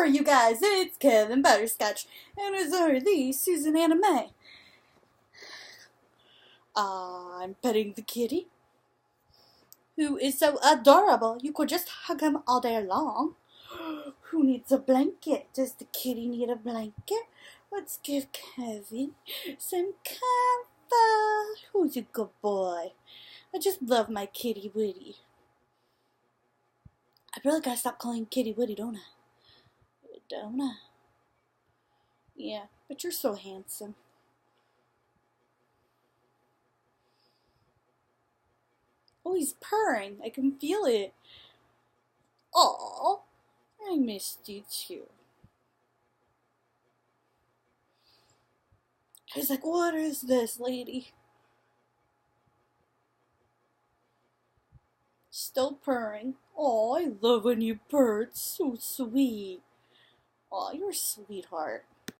you guys? It's Kevin Butterscotch, and as are these Susan Anna May. I'm petting the kitty, who is so adorable you could just hug him all day long. Who needs a blanket? Does the kitty need a blanket? Let's give Kevin some comfort. Who's a good boy? I just love my kitty Woody. I really gotta stop calling Kitty Woody, don't I? Don't I? Yeah, but you're so handsome. Oh, he's purring. I can feel it. Aw, I missed you too. He's like, what is this, lady? Still purring. Aw, I love when you purr. It's so sweet. Aw, you're a sweetheart.